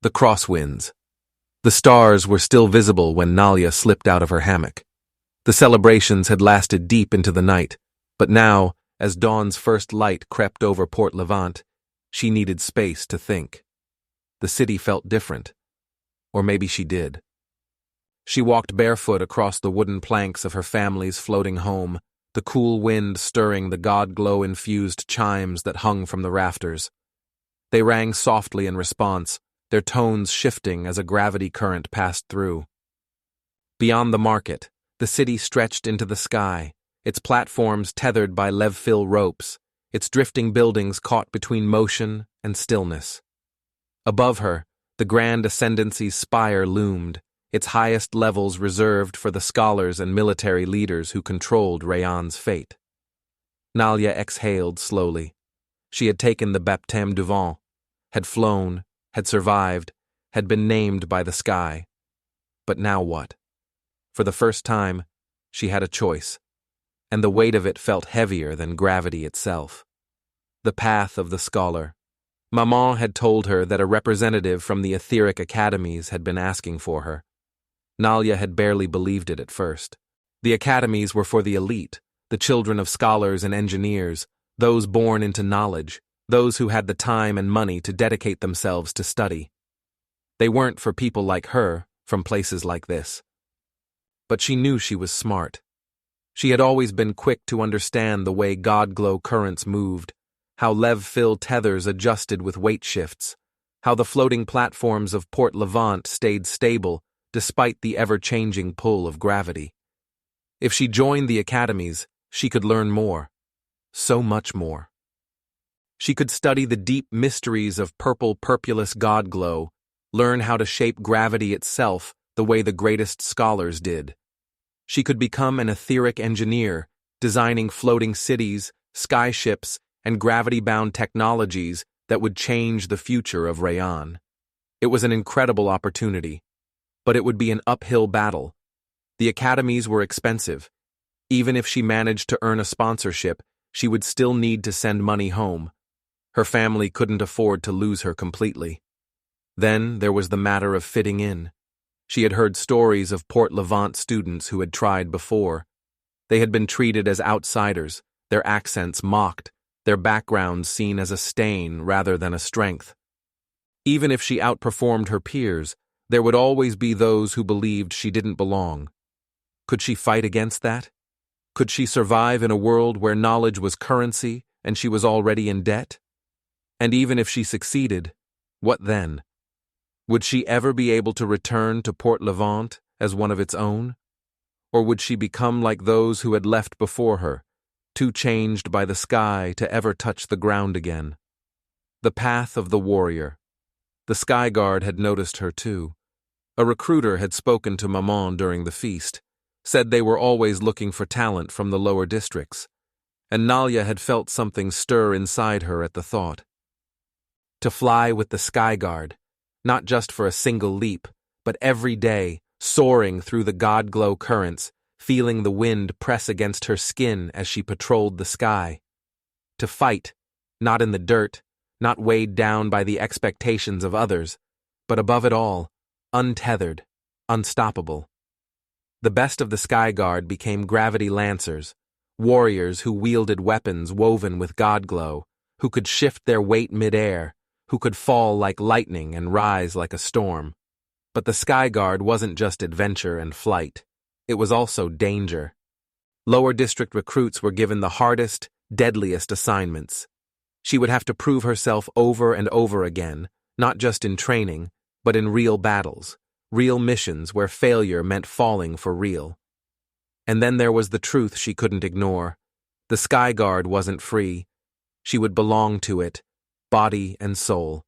The crosswinds. The stars were still visible when Nalya slipped out of her hammock. The celebrations had lasted deep into the night, but now, as dawn's first light crept over Port Levant, she needed space to think. The city felt different. Or maybe she did. She walked barefoot across the wooden planks of her family's floating home, the cool wind stirring the god-glow-infused chimes that hung from the rafters. They rang softly in response, their tones shifting as a gravity current passed through. Beyond the market, the city stretched into the sky, its platforms tethered by lev-fill ropes, its drifting buildings caught between motion and stillness. Above her, the Grand Ascendancy's spire loomed, its highest levels reserved for the scholars and military leaders who controlled Rayon's fate. Nalya exhaled slowly. She had taken the baptême du vent, had flown, had survived, had been named by the sky. But now what? For the first time, she had a choice, and the weight of it felt heavier than gravity itself. The path of the scholar. Maman had told her that a representative from the etheric academies had been asking for her. Nalya had barely believed it at first. The academies were for the elite, the children of scholars and engineers, those born into knowledge, those who had the time and money to dedicate themselves to study. They weren't for people like her, from places like this. But she knew she was smart. She had always been quick to understand the way god-glow currents moved, how lev-fill tethers adjusted with weight shifts, how the floating platforms of Port Levant stayed stable despite the ever-changing pull of gravity. If she joined the academies, she could learn more. So much more. She could study the deep mysteries of purple-purpulous god-glow, learn how to shape gravity itself the way the greatest scholars did. She could become an etheric engineer, designing floating cities, skyships, and gravity-bound technologies that would change the future of Rayon. It was an incredible opportunity, but it would be an uphill battle. The academies were expensive. Even if she managed to earn a sponsorship, she would still need to send money home. Her family couldn't afford to lose her completely. Then there was the matter of fitting in. She had heard stories of Port Levant students who had tried before. They had been treated as outsiders, their accents mocked, their backgrounds seen as a stain rather than a strength. Even if she outperformed her peers, there would always be those who believed she didn't belong. Could she fight against that? Could she survive in a world where knowledge was currency and she was already in debt? And even if she succeeded, what then? Would she ever be able to return to Port Levant as one of its own? Or would she become like those who had left before her, too changed by the sky to ever touch the ground again? The path of the warrior. The sky guard had noticed her too. A recruiter had spoken to Maman during the feast, said they were always looking for talent from the lower districts, and Nalya had felt something stir inside her at the thought. To fly with the sky guard, not just for a single leap, but every day, soaring through the god-glow currents, feeling the wind press against her skin as she patrolled the sky. To fight, not in the dirt, not weighed down by the expectations of others, but above it all, untethered, unstoppable. The best of the Sky Guard became gravity lancers, warriors who wielded weapons woven with god-glow, who could shift their weight mid-air, who could fall like lightning and rise like a storm. But the Sky Guard wasn't just adventure and flight. It was also danger. Lower district recruits were given the hardest, deadliest assignments. She would have to prove herself over and over again, not just in training, but in real battles, real missions where failure meant falling for real. And then there was the truth she couldn't ignore. The Sky Guard wasn't free. She would belong to it, body and soul.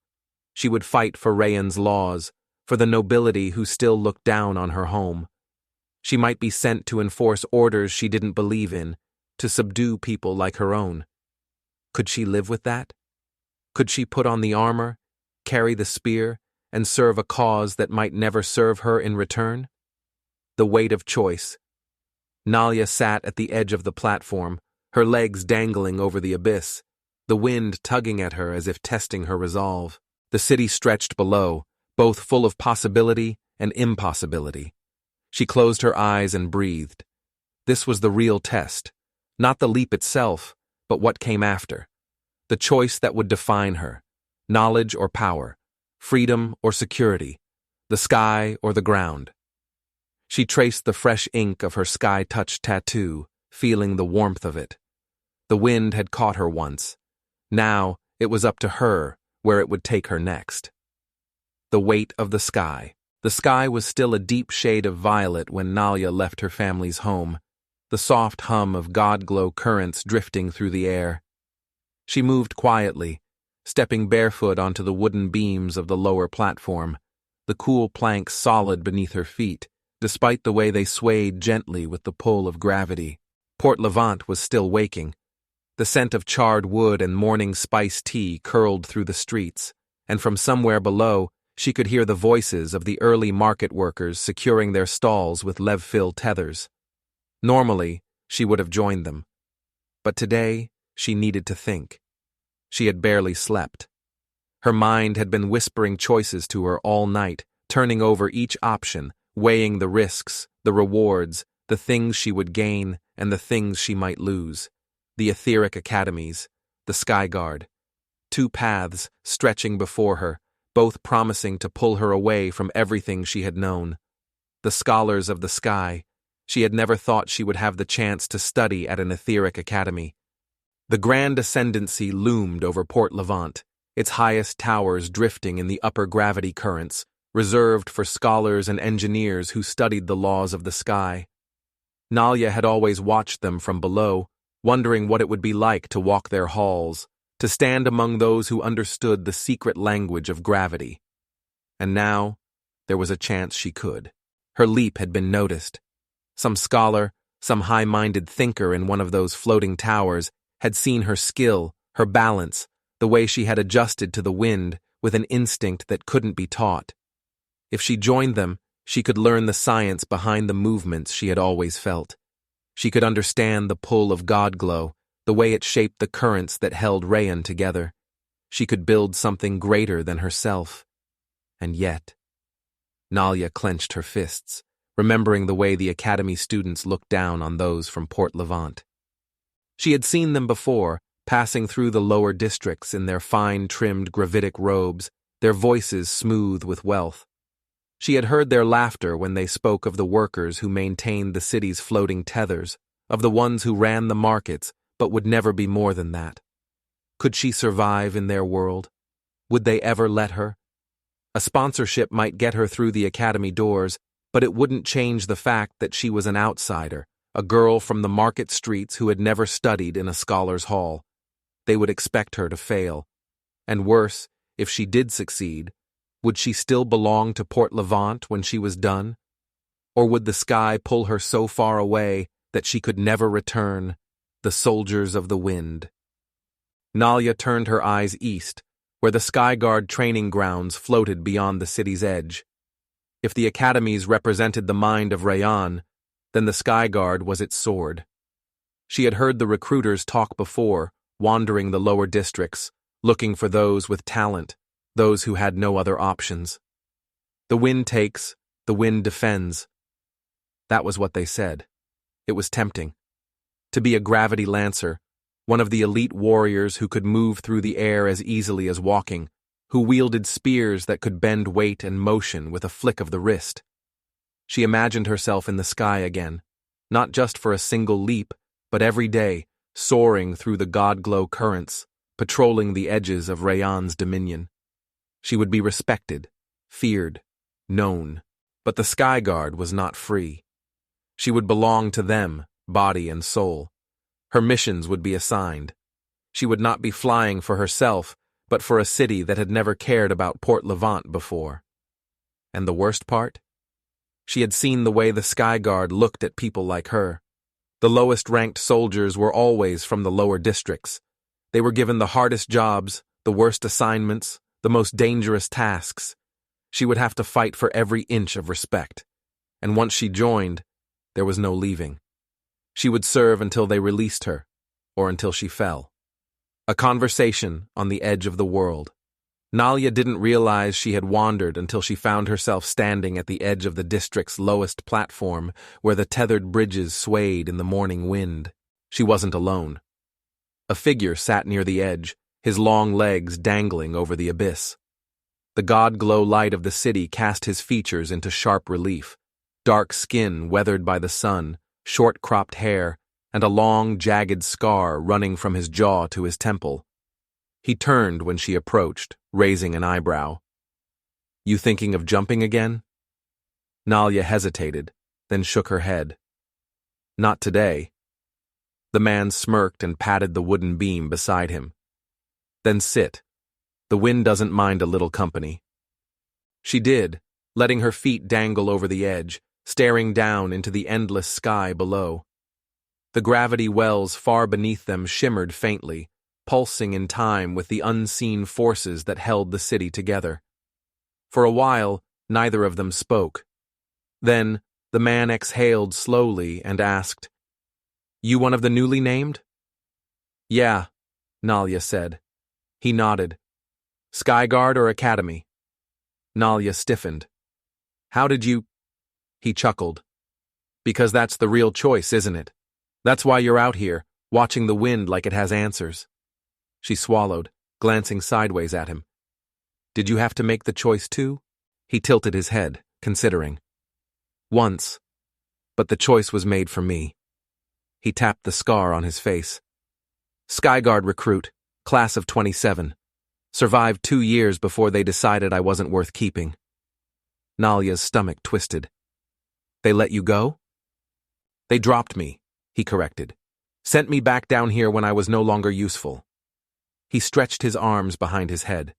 She would fight for Rayon's laws, for the nobility who still looked down on her home. She might be sent to enforce orders she didn't believe in, to subdue people like her own. Could she live with that? Could she put on the armor, carry the spear, and serve a cause that might never serve her in return? The weight of choice. Nalya sat at the edge of the platform, her legs dangling over the abyss, the wind tugging at her as if testing her resolve. The city stretched below, both full of possibility and impossibility. She closed her eyes and breathed. This was the real test, not the leap itself, but what came after. The choice that would define her, knowledge or power, freedom or security, the sky or the ground. She traced the fresh ink of her sky-touched tattoo, feeling the warmth of it. The wind had caught her once. Now it was up to her where it would take her next. The weight of the sky. The sky was still a deep shade of violet when Nalya left her family's home, the soft hum of god-glow currents drifting through the air. She moved quietly, stepping barefoot onto the wooden beams of the lower platform, the cool planks solid beneath her feet, despite the way they swayed gently with the pull of gravity. Port Levant was still waking. The scent of charred wood and morning spiced tea curled through the streets, and from somewhere below, she could hear the voices of the early market workers securing their stalls with lev-filled tethers. Normally, she would have joined them. But today, she needed to think. She had barely slept. Her mind had been whispering choices to her all night, turning over each option, weighing the risks, the rewards, the things she would gain, and the things she might lose. The etheric academies, the Sky Guard. Two paths stretching before her, both promising to pull her away from everything she had known. The scholars of the sky. She had never thought she would have the chance to study at an etheric academy. The grand ascendancy loomed over Port Levant, its highest towers drifting in the upper gravity currents, reserved for scholars and engineers who studied the laws of the sky. Nalya had always watched them from below, wondering what it would be like to walk their halls, to stand among those who understood the secret language of gravity. And now, there was a chance she could. Her leap had been noticed. Some scholar, some high-minded thinker in one of those floating towers, had seen her skill, her balance, the way she had adjusted to the wind with an instinct that couldn't be taught. If she joined them, she could learn the science behind the movements she had always felt. She could understand the pull of God-glow, the way it shaped the currents that held Rayan together. She could build something greater than herself. And yet, Nalya clenched her fists, remembering the way the academy students looked down on those from Port Levant. She had seen them before, passing through the lower districts in their fine-trimmed gravitic robes, their voices smooth with wealth. She had heard their laughter when they spoke of the workers who maintained the city's floating tethers, of the ones who ran the markets, but would never be more than that. Could she survive in their world? Would they ever let her? A sponsorship might get her through the academy doors, but it wouldn't change the fact that she was an outsider, a girl from the market streets who had never studied in a scholar's hall. They would expect her to fail. And worse, if she did succeed, would she still belong to Port Levant when she was done? Or would the sky pull her so far away that she could never return, the soldiers of the wind? Nalya turned her eyes east, where the Sky Guard training grounds floated beyond the city's edge. If the academies represented the mind of Rayan, then the Sky Guard was its sword. She had heard the recruiters talk before, wandering the lower districts, looking for those with talent, those who had no other options. The wind takes, the wind defends. That was what they said. It was tempting. To be a gravity lancer, one of the elite warriors who could move through the air as easily as walking, who wielded spears that could bend weight and motion with a flick of the wrist. She imagined herself in the sky again, not just for a single leap, but every day, soaring through the god-glow currents, patrolling the edges of Rayan's dominion. She would be respected, feared, known, but the Sky Guard was not free. She would belong to them, body and soul. Her missions would be assigned. She would not be flying for herself, but for a city that had never cared about Port Levant before. And the worst part? She had seen the way the Sky Guard looked at people like her. The lowest-ranked soldiers were always from the lower districts. They were given the hardest jobs, the worst assignments, the most dangerous tasks. She would have to fight for every inch of respect. And once she joined, there was no leaving. She would serve until they released her, or until she fell. A conversation on the edge of the world. Nalya didn't realize she had wandered until she found herself standing at the edge of the district's lowest platform, where the tethered bridges swayed in the morning wind. She wasn't alone. A figure sat near the edge, his long legs dangling over the abyss. The god-glow light of the city cast his features into sharp relief: dark skin weathered by the sun, short-cropped hair, and a long, jagged scar running from his jaw to his temple. He turned when she approached, raising an eyebrow. "You thinking of jumping again?" Nalya hesitated, then shook her head. "Not today." The man smirked and patted the wooden beam beside him. "Then sit. The wind doesn't mind a little company." She did, letting her feet dangle over the edge, staring down into the endless sky below. The gravity wells far beneath them shimmered faintly, pulsing in time with the unseen forces that held the city together. For a while, neither of them spoke. Then, the man exhaled slowly and asked, "You one of the newly named?" "Yeah," Nalya said. He nodded. "Skyguard or Academy?" Nalya stiffened. "How did you—" He chuckled. "Because that's the real choice, isn't it? That's why you're out here, watching the wind like it has answers." She swallowed, glancing sideways at him. "Did you have to make the choice too?" He tilted his head, considering. "Once. But the choice was made for me." He tapped the scar on his face. "Skyguard recruit, class of 27. Survived 2 years before they decided I wasn't worth keeping." Nalya's stomach twisted. "They let you go?" "They dropped me," he corrected. "Sent me back down here when I was no longer useful." He stretched his arms behind his head.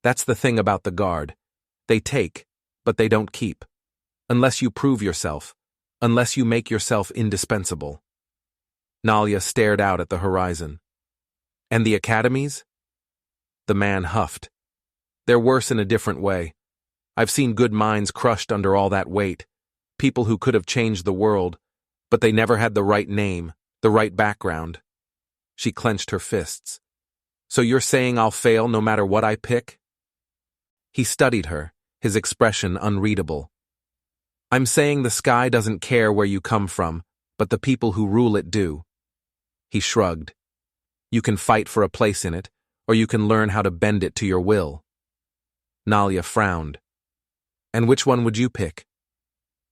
"That's the thing about the Guard. They take, but they don't keep. Unless you prove yourself, unless you make yourself indispensable." Nalya stared out at the horizon. "And the academies?" The man huffed. "They're worse in a different way. I've seen good minds crushed under all that weight, people who could have changed the world, but they never had the right name, the right background." She clenched her fists. "So you're saying I'll fail no matter what I pick?" He studied her, his expression unreadable. "I'm saying the sky doesn't care where you come from, but the people who rule it do." He shrugged. "You can fight for a place in it, or you can learn how to bend it to your will." Nalya frowned. "And which one would you pick?"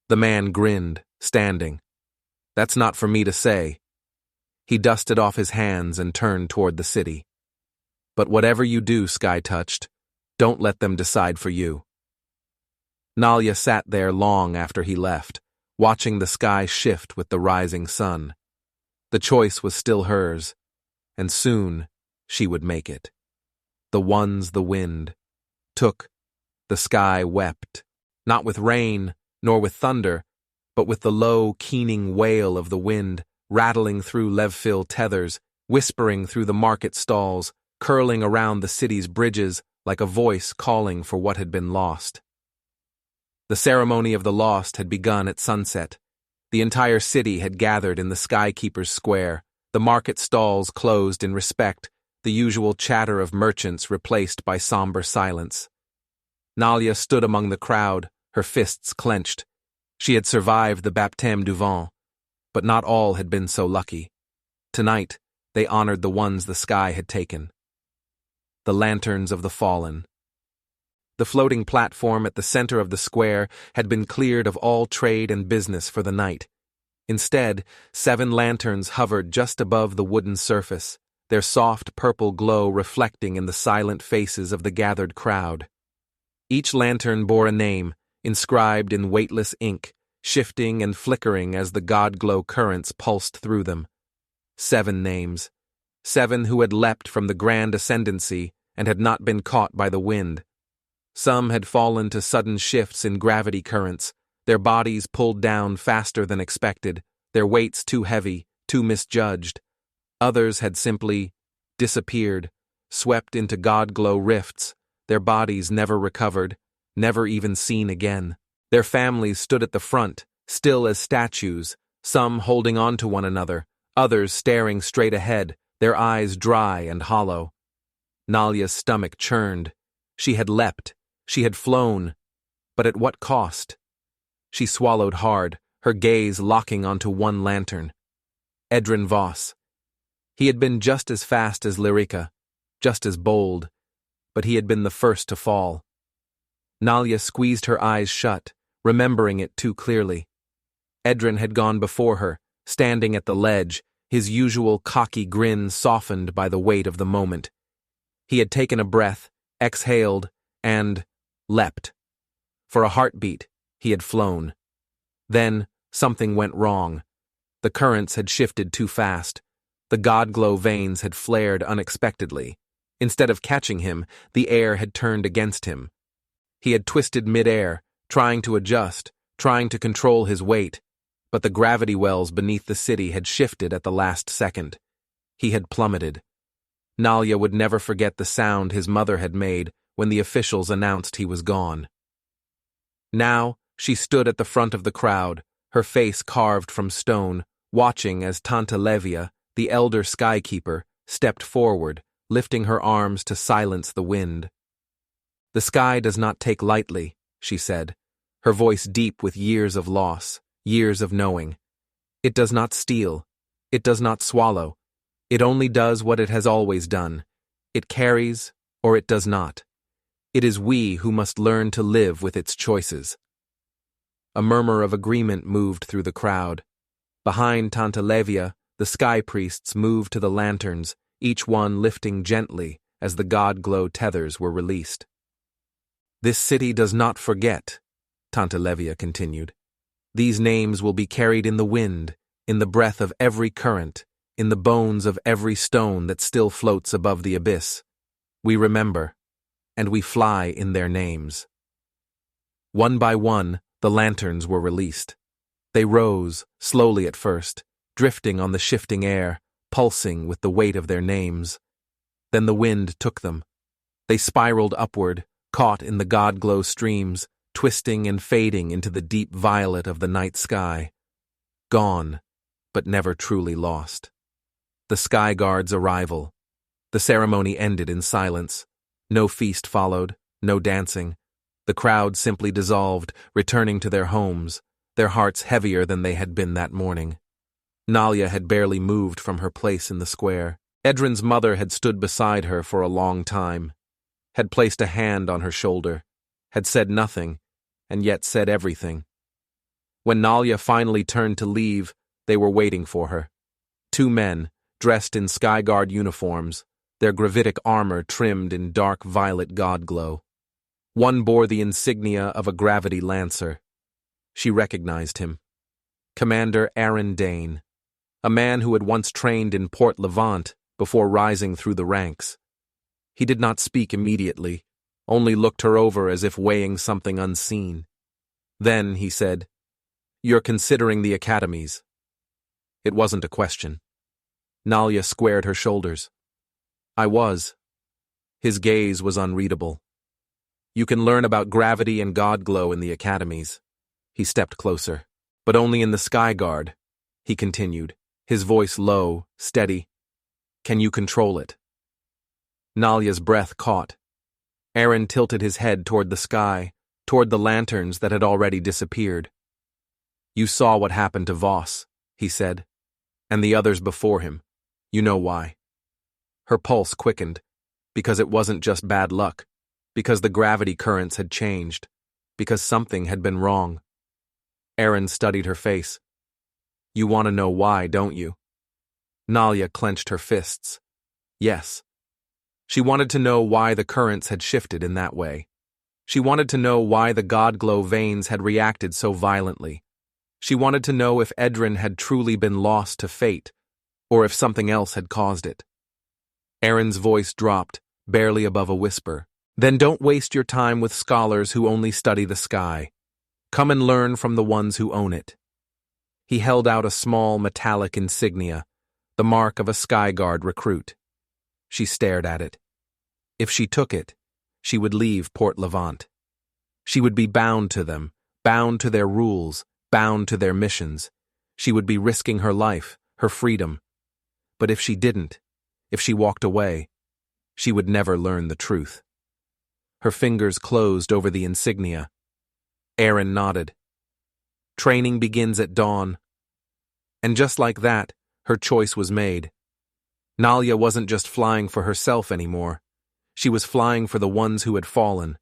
The man grinned, standing. "That's not for me to say." He dusted off his hands and turned toward the city. "But whatever you do, Sky-touched, don't let them decide for you." Nalya sat there long after he left, watching the sky shift with the rising sun. The choice was still hers, and soon she would make it. The ones the wind took, the sky wept, not with rain, nor with thunder, but with the low, keening wail of the wind, rattling through Levfil tethers, whispering through the market stalls, curling around the city's bridges like a voice calling for what had been lost. The ceremony of the lost had begun at sunset. The entire city had gathered in the Skykeeper's square, the market stalls closed in respect, the usual chatter of merchants replaced by somber silence. Nalya stood among the crowd, her fists clenched. She had survived the baptême du vent, but not all had been so lucky. Tonight, they honored the ones the sky had taken. The lanterns of the fallen. The floating platform at the center of the square had been cleared of all trade and business for the night. Instead, 7 lanterns hovered just above the wooden surface, their soft purple glow reflecting in the silent faces of the gathered crowd. Each lantern bore a name, inscribed in weightless ink, shifting and flickering as the god-glow currents pulsed through them. 7 names. 7 who had leapt from the grand ascendancy and had not been caught by the wind. Some had fallen to sudden shifts in gravity currents, their bodies pulled down faster than expected, their weights too heavy, too misjudged. Others had simply disappeared, swept into god-glow rifts, their bodies never recovered, never even seen again. Their families stood at the front, still as statues, some holding on to one another, others staring straight ahead, their eyes dry and hollow. Nalya's stomach churned, She had leapt. She had flown. But at what cost? She swallowed hard, her gaze locking onto one lantern. Edrin Voss. He had been just as fast as Lyrica, just as bold, but he had been the first to fall. Nalya squeezed her eyes shut, remembering it too clearly. Edrin had gone before her, standing at the ledge, his usual cocky grin softened by the weight of the moment. He had taken a breath, exhaled, and leapt. For a heartbeat, he had flown. Then, something went wrong. The currents had shifted too fast. The god-glow veins had flared unexpectedly. Instead of catching him, the air had turned against him. He had twisted mid-air, trying to adjust, trying to control his weight, but the gravity wells beneath the city had shifted at the last second. He had plummeted. Nalya would never forget the sound his mother had made when the officials announced he was gone. Now, she stood at the front of the crowd, her face carved from stone, watching as Tanta Levia, the elder skykeeper, stepped forward, lifting her arms to silence the wind. "The sky does not take lightly," she said, her voice deep with years of loss, years of knowing. "It does not steal. It does not swallow. It only does what it has always done. It carries, or it does not. It is we who must learn to live with its choices." A murmur of agreement moved through the crowd. Behind Tanta Levia, the sky priests moved to the lanterns, each one lifting gently as the god-glow tethers were released. "This city does not forget," Tanta Levia continued. "These names will be carried in the wind, in the breath of every current, in the bones of every stone that still floats above the abyss. We remember, and we fly in their names." One by one, the lanterns were released. They rose, slowly at first, drifting on the shifting air, pulsing with the weight of their names. Then the wind took them. They spiraled upward, caught in the god-glow streams, twisting and fading into the deep violet of the night sky. Gone, but never truly lost. The sky guard's arrival. The ceremony ended in silence. No feast followed, no dancing. The crowd simply dissolved, returning to their homes, their hearts heavier than they had been that morning. Nalya had barely moved from her place in the square. Edrin's mother had stood beside her for a long time, had placed a hand on her shoulder, had said nothing, and yet said everything. When Nalya finally turned to leave, they were waiting for her. Two men, dressed in Skyguard uniforms, their gravitic armor trimmed in dark violet god-glow. One bore the insignia of a gravity lancer. She recognized him. Commander Aaron Dane, a man who had once trained in Port Levant before rising through the ranks. He did not speak immediately, only looked her over as if weighing something unseen. Then he said, "You're considering the academies." It wasn't a question. Nalya squared her shoulders. "I was." His gaze was unreadable. "You can learn about gravity and god-glow in the academies." He stepped closer. "But only in the Skyguard," he continued, his voice low, steady. "Can you control it?" Nalya's breath caught. Aaron tilted his head toward the sky, toward the lanterns that had already disappeared. "You saw what happened to Voss," he said, "and the others before him. You know why." Her pulse quickened, because it wasn't just bad luck, because the gravity currents had changed, because something had been wrong. Aaron studied her face. "You want to know why, don't you?" Nalya clenched her fists. Yes. She wanted to know why the currents had shifted in that way. She wanted to know why the god-glow veins had reacted so violently. She wanted to know if Edrin had truly been lost to fate, or if something else had caused it. Aaron's voice dropped, barely above a whisper. "Then don't waste your time with scholars who only study the sky. Come and learn from the ones who own it." He held out a small metallic insignia, the mark of a Skyguard recruit. She stared at it. If she took it, she would leave Port Levant. She would be bound to them, bound to their rules, bound to their missions. She would be risking her life, her freedom. But if she didn't, if she walked away, she would never learn the truth. Her fingers closed over the insignia. Aaron nodded. Training begins at dawn. And just like that, her choice was made. Nalya wasn't just flying for herself anymore. She was flying for the ones who had fallen,